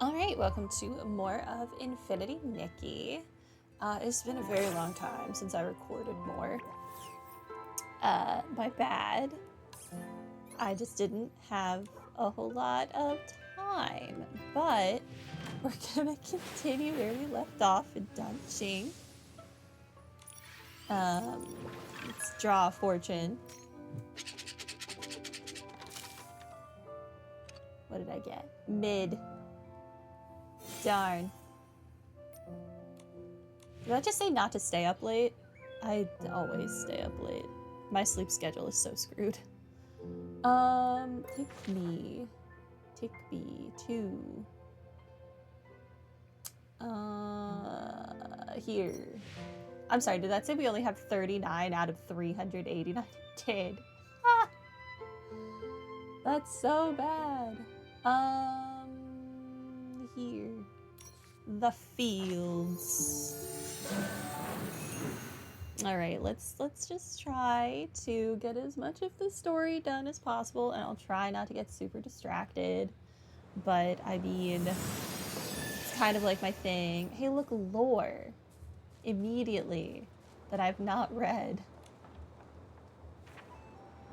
Alright, welcome to more of Infinity Nikki. It's been a very long time since I recorded more. My bad. I just didn't have a whole lot of time. But we're gonna continue where we left off in Dunching. Let's draw a fortune. What did I get? Mid. Darn. Did I just say not to stay up late? I always stay up late. My sleep schedule is so screwed. Take me to here. I'm sorry, did that say we only have 39 out of 389? Did. Ah! That's so bad. Here. The fields. All right, let's just try to get as much of the story done as possible, and I'll try not to get super distracted. But I mean, it's kind of like my thing. Hey, look, lore. Immediately that I've not read.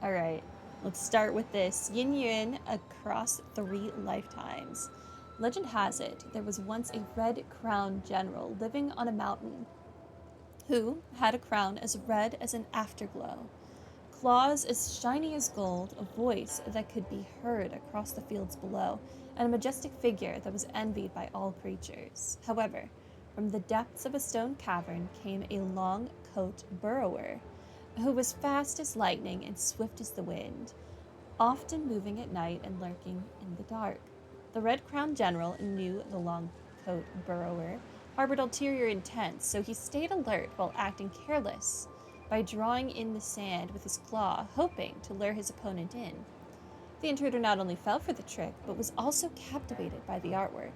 All right, let's start with this. Yin Yuan across 3 lifetimes. Legend has it, there was once a red-crowned general living on a mountain who had a crown as red as an afterglow, claws as shiny as gold, a voice that could be heard across the fields below, and a majestic figure that was envied by all creatures. However, from the depths of a stone cavern came a long-coat burrower, who was fast as lightning and swift as the wind, often moving at night and lurking in the dark. The red-crowned general knew the long-coat burrower harbored ulterior intent, so he stayed alert while acting careless by drawing in the sand with his claw, hoping to lure his opponent in. The intruder not only fell for the trick, but was also captivated by the artwork.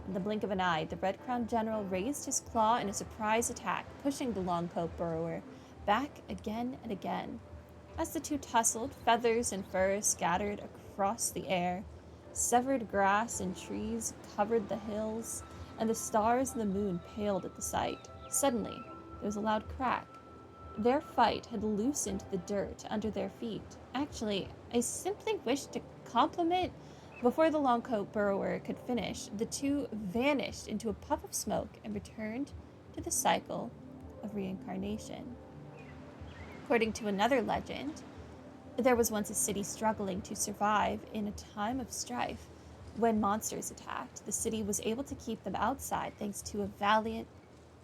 In the blink of an eye, the red-crowned general raised his claw in a surprise attack, pushing the long-coat burrower back again and again. As the two tussled, feathers and fur scattered across the air. Severed grass and trees covered the hills, and the stars and the moon paled at the sight. Suddenly, there was a loud crack. Their fight had loosened the dirt under their feet. Actually, I simply wish to compliment. Before the long-coat burrower could finish, the two vanished into a puff of smoke and returned to the cycle of reincarnation. According to another legend, there was once a city struggling to survive in a time of strife. When monsters attacked, the city was able to keep them outside thanks to the valiant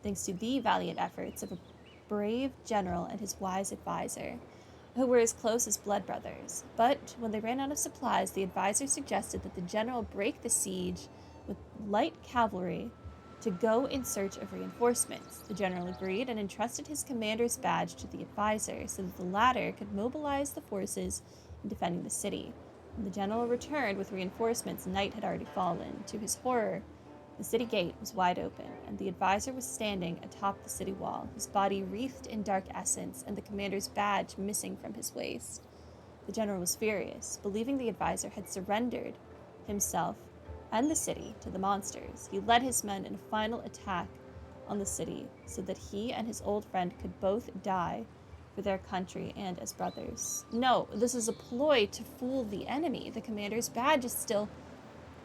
efforts of a brave general and his wise advisor, who were as close as blood brothers. But when they ran out of supplies, the advisor suggested that the general break the siege with light cavalry to go in search of reinforcements. The general agreed and entrusted his commander's badge to the advisor so that the latter could mobilize the forces in defending the city. When the general returned with reinforcements, night had already fallen. To his horror, the city gate was wide open, and the advisor was standing atop the city wall, his body wreathed in dark essence and the commander's badge missing from his waist. The general was furious, believing the advisor had surrendered himself and the city to the monsters. He led his men in a final attack on the city so that he and his old friend could both die for their country and as brothers. No, this is a ploy to fool the enemy. The commander's badge is still...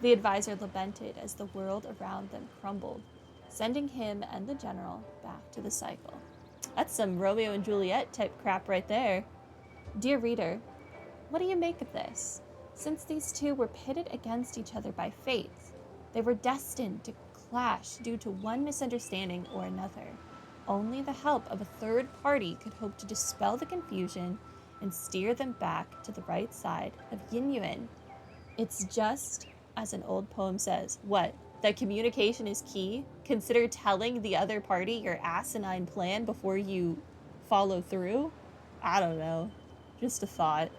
The advisor lamented as the world around them crumbled, sending him and the general back to the cycle. That's some Romeo and Juliet type crap right there. Dear reader, what do you make of this? Since these two were pitted against each other by fate, they were destined to clash due to one misunderstanding or another. Only the help of a third party could hope to dispel the confusion and steer them back to the right side of Yin Yuan. It's just, as an old poem says, what? That communication is key? Consider telling the other party your asinine plan before you follow through? I don't know. Just a thought.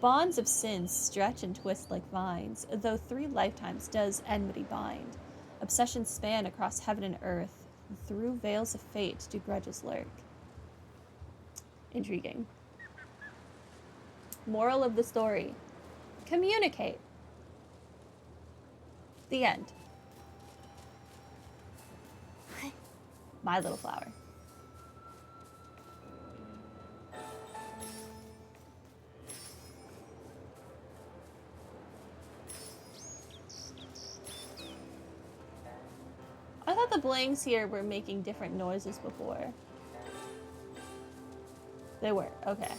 Bonds of sin stretch and twist like vines, though 3 lifetimes does enmity bind. Obsessions span across heaven and earth, and through veils of fate do grudges lurk. Intriguing. Moral of the story: communicate. The end. My little flower. I thought the blanks here were making different noises before. They were, okay.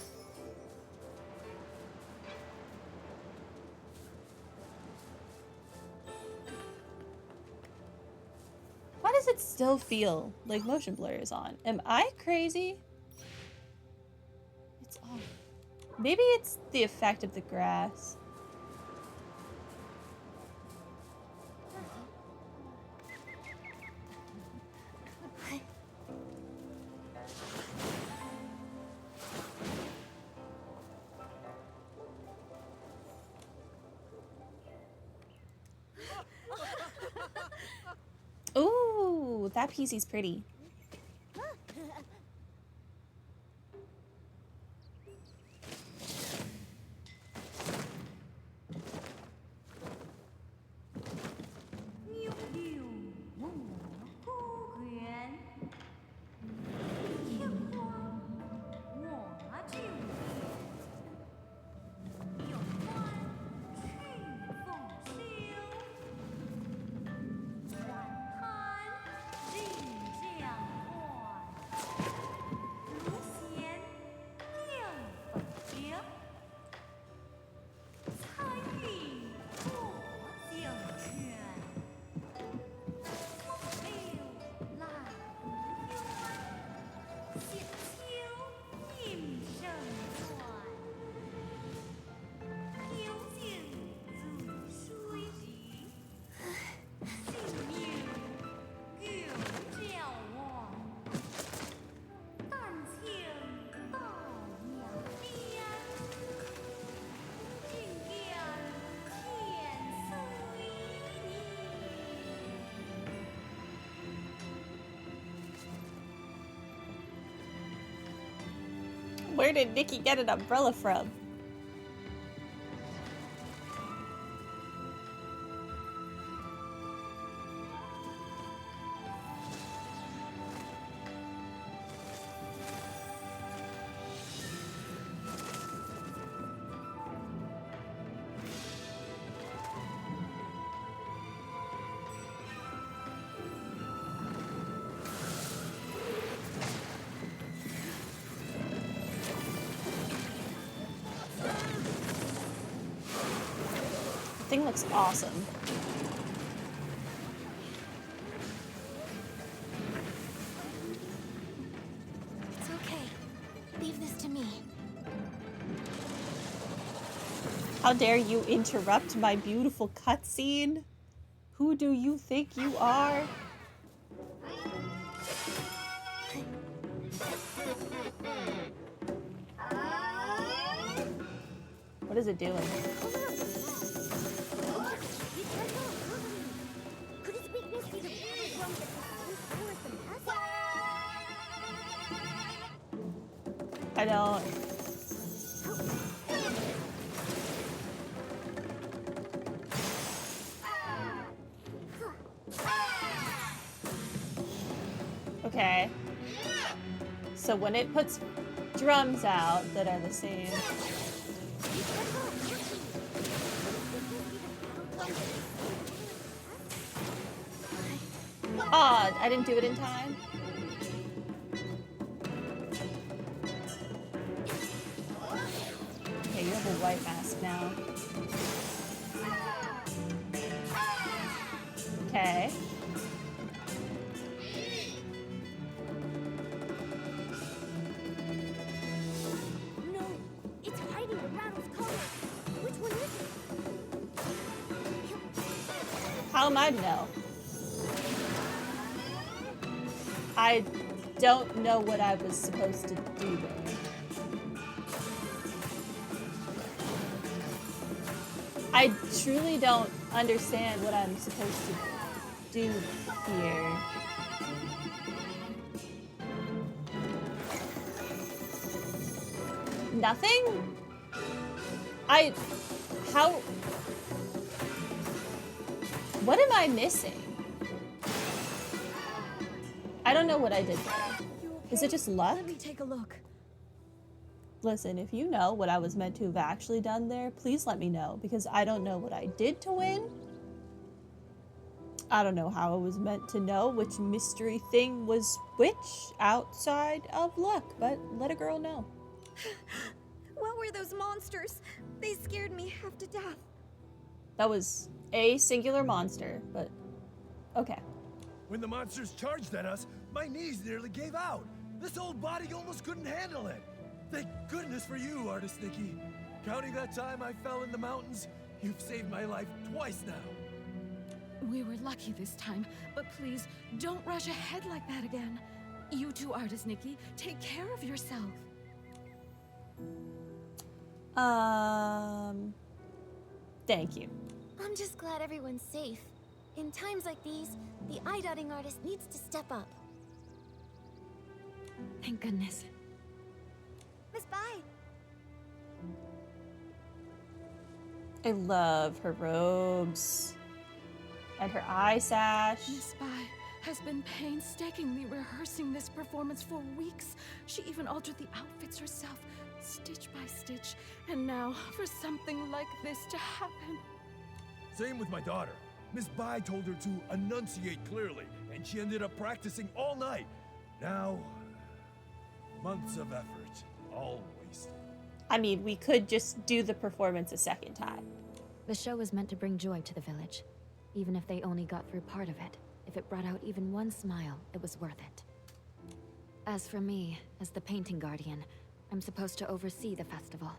Why does it still feel like motion blur is on? Am I crazy? It's off. Maybe it's the effect of the grass. Ooh, that PC's pretty. Where did Nikki get an umbrella from? Thing looks awesome. It's okay. Leave this to me. How dare you interrupt my beautiful cutscene? Who do you think you are? What is it doing? I don't. Okay. So when it puts drums out that are the same. Oh, I didn't do it in time. Okay, you have a white mask now. Okay. No, it's hiding the rattle's color. Which one is it? How am I to know? I don't know what I was supposed to do there. I truly don't understand what I'm supposed to do here. Nothing? How? What am I missing? I don't know what I did there. You Is it okay? just luck? Let me take a look. Listen, if you know what I was meant to have actually done there, please let me know, because I don't know what I did to win. I don't know how I was meant to know which mystery thing was which outside of luck, but let a girl know. What were those monsters? They scared me half to death. That was a singular monster, but okay. When the monsters charged at us, my knees nearly gave out. This old body almost couldn't handle it. Thank goodness for you, Artist Nikki. Counting that time I fell in the mountains, you've saved my life twice now. We were lucky this time, but please, don't rush ahead like that again. You too, Artist Nikki. Take care of yourself. Thank you. I'm just glad everyone's safe. In times like these, the eye-dotting artist needs to step up. Thank goodness. Miss Bai! I love her robes and her eye sash. Miss Bai has been painstakingly rehearsing this performance for weeks. She even altered the outfits herself, stitch by stitch. And now, for something like this to happen. Same with my daughter. Miss Bai told her to enunciate clearly, and she ended up practicing all night. Now, months of effort, all wasted. I mean, we could just do the performance a second time. The show was meant to bring joy to the village. Even if they only got through part of it, if it brought out even one smile, it was worth it. As for me, as the painting guardian, I'm supposed to oversee the festival.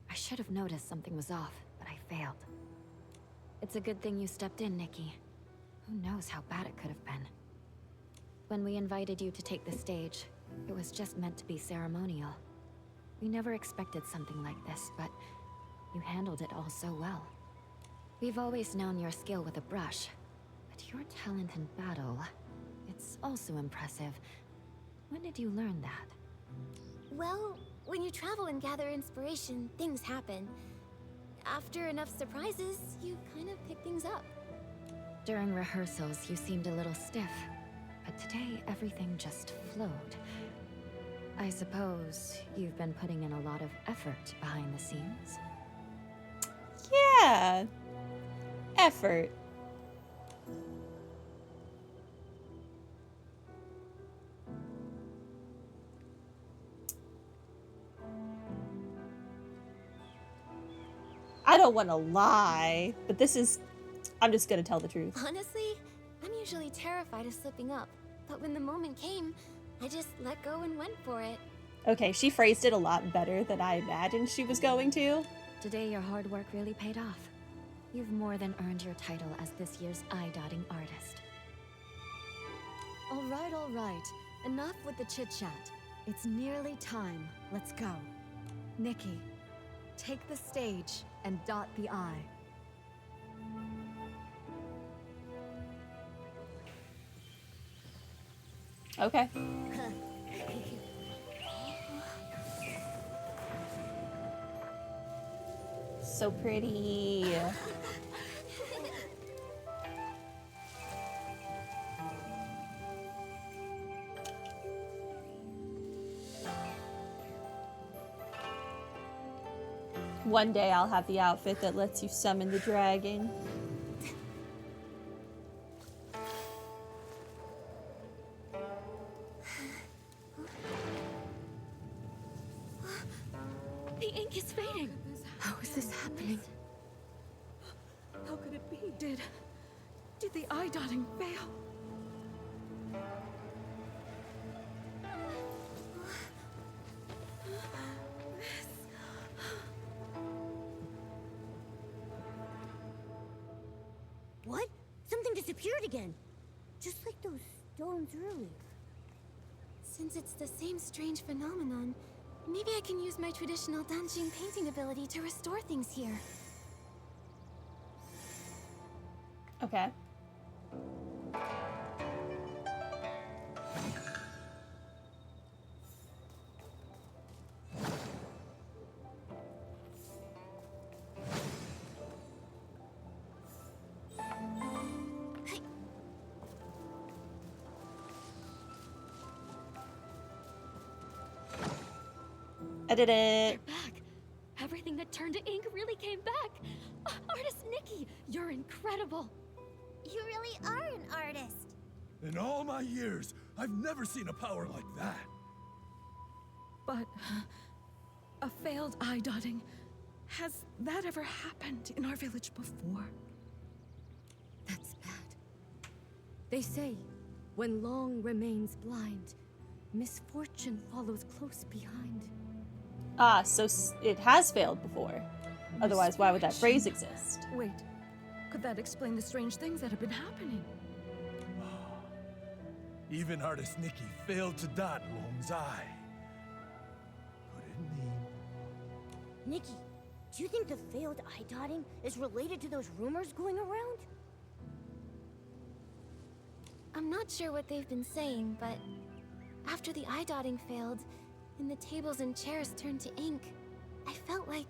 I should have noticed something was off, but I failed. It's a good thing you stepped in, Nikki. Who knows how bad it could have been. When we invited you to take the stage, it was just meant to be ceremonial. We never expected something like this, but you handled it all so well. We've always known your skill with a brush, but your talent in battle, it's also impressive. When did you learn that? Well, when you travel and gather inspiration, things happen. After enough surprises, you kind of pick things up. During rehearsals, you seemed a little stiff, but today everything just flowed. I suppose you've been putting in a lot of effort behind the scenes. Yeah. Effort. I don't want to lie, but I'm just gonna tell the truth. Honestly, I'm usually terrified of slipping up, but when the moment came, I just let go and went for it. Okay, she phrased it a lot better than I imagined she was going to. Today your hard work really paid off. You've more than earned your title as this year's eye-dotting artist. All right. Enough with the chit-chat. It's nearly time. Let's go. Nikki, take the stage and dot the I. Okay. So pretty. One day I'll have the outfit that lets you summon the dragon. The ink is fading. How is this happening? How could it be? Did the eye-dotting fail? What? Something disappeared again. Just like those stones earlier. Since it's the same strange phenomenon, maybe I can use my traditional Danjing painting ability to restore things here. Okay. I did it. They're back. Everything that turned to ink really came back. Artist Nikki, you're incredible. You really are an artist. In all my years, I've never seen a power like that. But a failed eye dotting. Has that ever happened in our village before? That's bad. They say, when long remains blind, misfortune follows close behind. Ah, so it has failed before. Otherwise, why would that phrase exist? Wait, could that explain the strange things that have been happening? Even artist Nikki failed to dot Long's eye. Could it mean? Nikki, do you think the failed eye dotting is related to those rumors going around? I'm not sure what they've been saying, but after the eye dotting failed, and the tables and chairs turned to ink, I felt like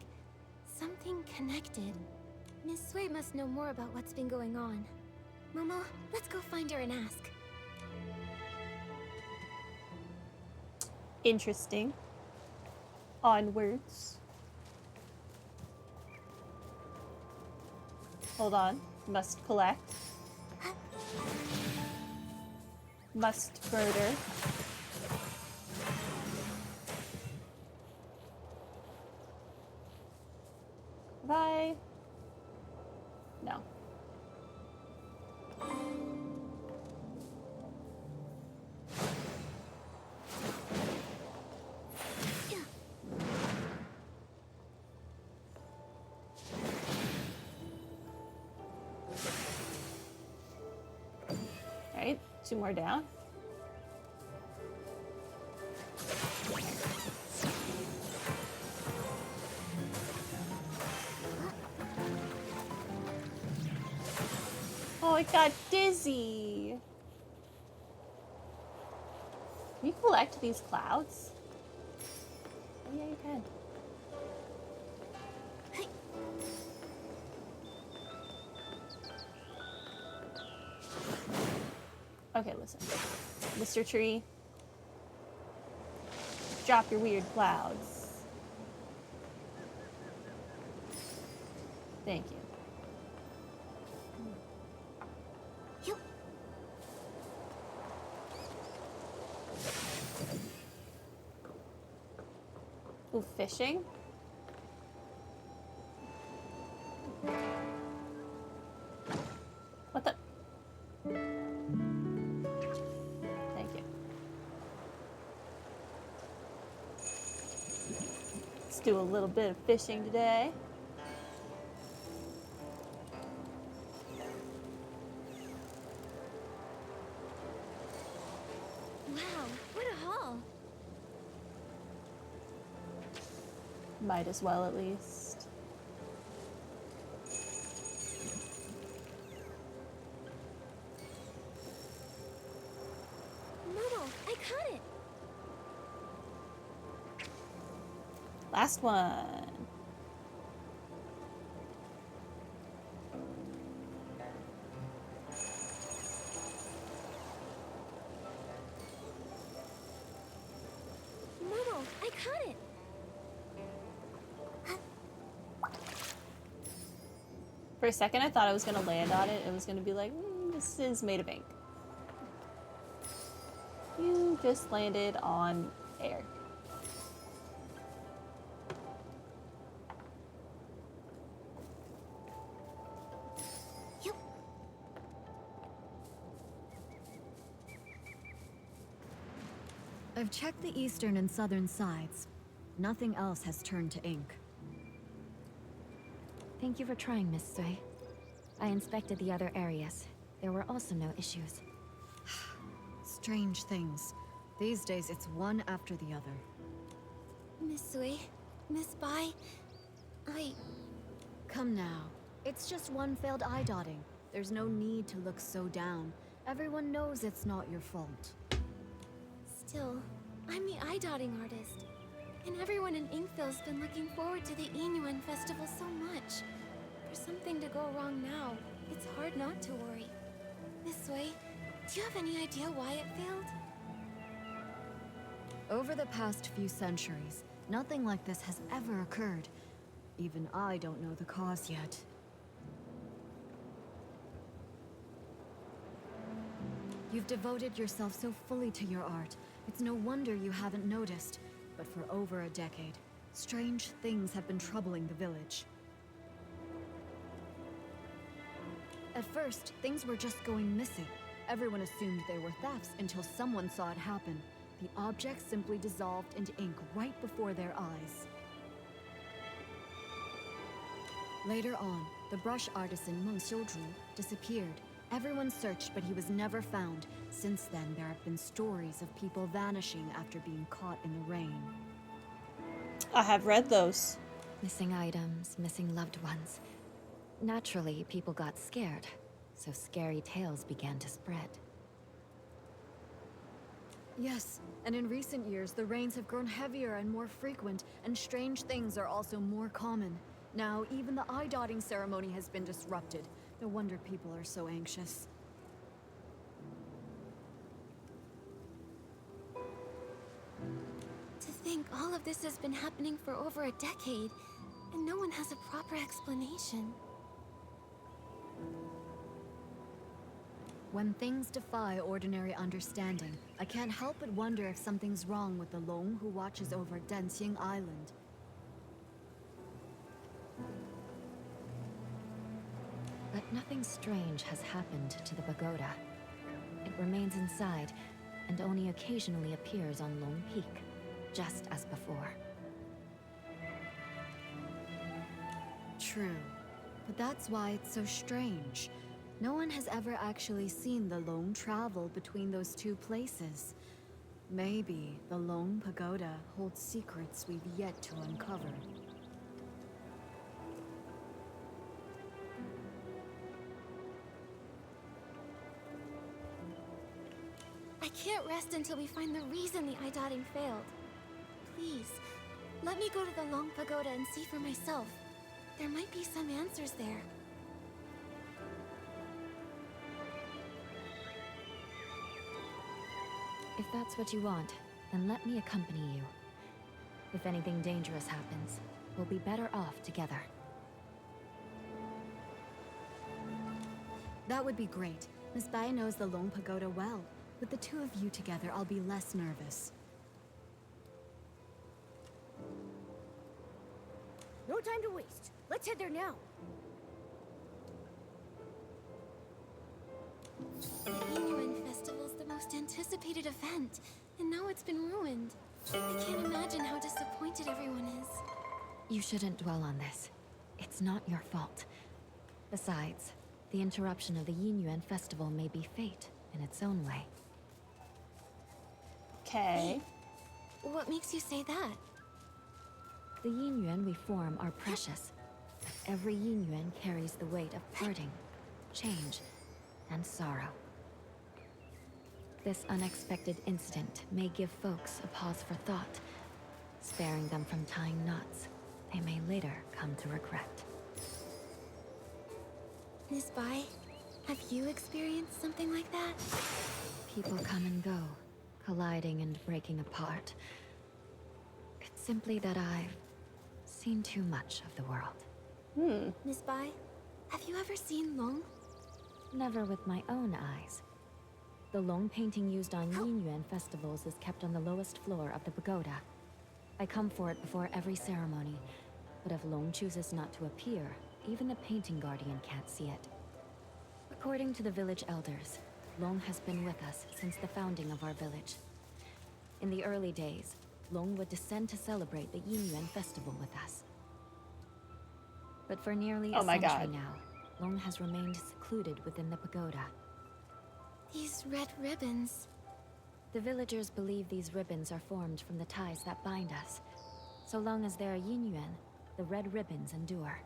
something connected. Miss Sui must know more about what's been going on. Momo, let's go find her and ask. Interesting. Onwards. Hold on. Must collect. Must murder. Bye. No. Alright, 2 more down. Oh, it got dizzy. Can you collect these clouds? Oh, yeah, you can. Okay, listen. Mr. Tree. Drop your weird clouds. Thank you. Ooh, fishing? What the? Thank you. Let's do a little bit of fishing today. Wow, what a haul! Might as well, at least. Momo, I caught it! Last one. Momo, I caught it! For a second, I thought I was going to land on it. It was going to be like, this is made of ink. You just landed on air. Yep. I've checked the eastern and southern sides. Nothing else has turned to ink. Thank you for trying, Miss Sui. I inspected the other areas. There were also no issues. Strange things. These days, it's one after the other. Miss Sui, Miss Bai, Come now. It's just one failed eye dotting. There's no need to look so down. Everyone knows it's not your fault. Still, I'm the eye dotting artist. And everyone in Inkville's been looking forward to the Inuan festival so much. For something to go wrong now, it's hard not to worry. Miss Sui, do you have any idea why it failed? Over the past few centuries, Nothing like this has ever occurred. Even I don't know the cause yet. You've devoted yourself so fully to your art. It's no wonder you haven't noticed. But for over a decade, strange things have been troubling the village. At first, things were just going missing. Everyone assumed they were thefts until someone saw it happen. The objects simply dissolved into ink right before their eyes. Later on, the brush artisan Meng Xiuzhu disappeared. Everyone searched, but he was never found. Since then, there have been stories of people vanishing after being caught in the rain. I have read those. Missing items, missing loved ones. Naturally, people got scared, so scary tales began to spread. Yes, and in recent years, the rains have grown heavier and more frequent, and strange things are also more common. Now, even the eye-dotting ceremony has been disrupted. No wonder people are so anxious. To think all of this has been happening for over a decade, and no one has a proper explanation. When things defy ordinary understanding, I can't help but wonder if something's wrong with the Long who watches over Danxing Island. But nothing strange has happened to the pagoda. It remains inside, and only occasionally appears on Long Peak, just as before. True, but that's why it's so strange. No one has ever actually seen the Long travel between those two places. Maybe the Long Pagoda holds secrets we've yet to uncover. I can't rest until we find the reason the eye-dotting failed. Please, let me go to the Long Pagoda and see for myself. There might be some answers there. If that's what you want, then let me accompany you. If anything dangerous happens, we'll be better off together. That would be great. Miss Bai knows the Long Pagoda well. With the two of you together, I'll be less nervous. No time to waste. Let's head there now. The Yinyuan Festival's the most anticipated event, and now it's been ruined. I can't imagine how disappointed everyone is. You shouldn't dwell on this. It's not your fault. Besides, the interruption of the Yinyuan Festival may be fate in its own way. Okay. What makes you say that? The Yinyuan we form are precious, but every Yinyuan carries the weight of parting, change, and sorrow. This unexpected incident may give folks a pause for thought, sparing them from tying knots they may later come to regret. Miss Bai, have you experienced something like that? People come and go, colliding and breaking apart. It's simply that I've seen too much of the world. Miss Bai, have you ever seen Long? Never with my own eyes. The Long painting used on Yinyuan festivals is kept on the lowest floor of the pagoda. I come for it before every ceremony, but if Long chooses not to appear, even the painting guardian can't see it. According to the village elders, Long has been with us since the founding of our village. In the early days, Long would descend to celebrate the Yinyuan festival with us. But for nearly a century now, Long has remained secluded within the pagoda. These red ribbons. The villagers believe these ribbons are formed from the ties that bind us. So long as there are Yinyuan, the red ribbons endure.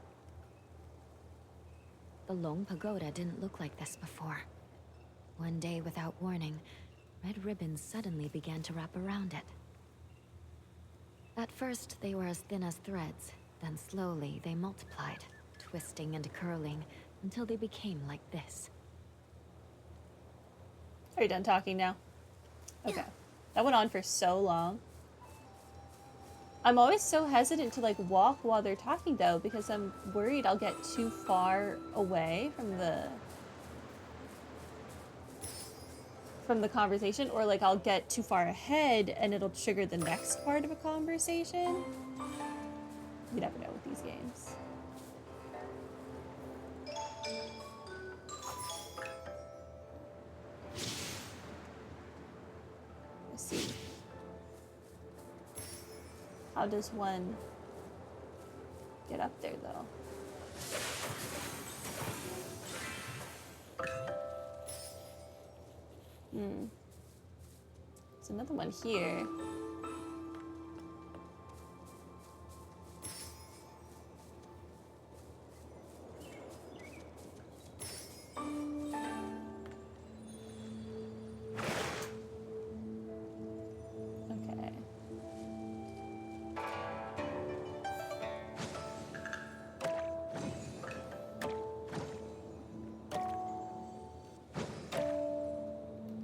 The Long Pagoda didn't look like this before. One day, without warning, red ribbons suddenly began to wrap around it. At first, they were as thin as threads, then slowly they multiplied, twisting and curling, until they became like this. Are you done talking now? Okay. That went on for so long. I'm always so hesitant to like walk while they're talking though, because I'm worried I'll get too far away from the conversation, or like I'll get too far ahead and it'll trigger the next part of a conversation. You never know with these games. Let's see. How does one get up there though? There's another one here. Okay.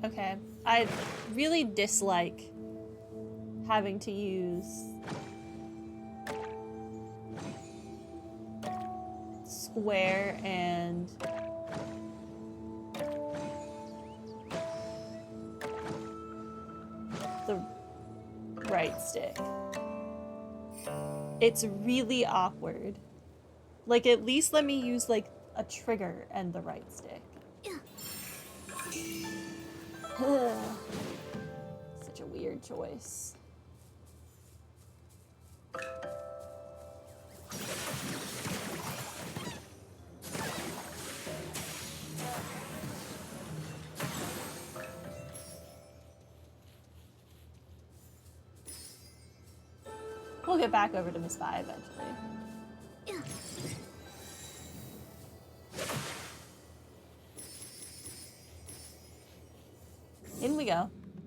Okay. I really dislike having to use square and the right stick. It's really awkward. Like, at least let me use like a trigger and the right stick. Such a weird choice. We'll get back over to Miss Vi eventually. In we go.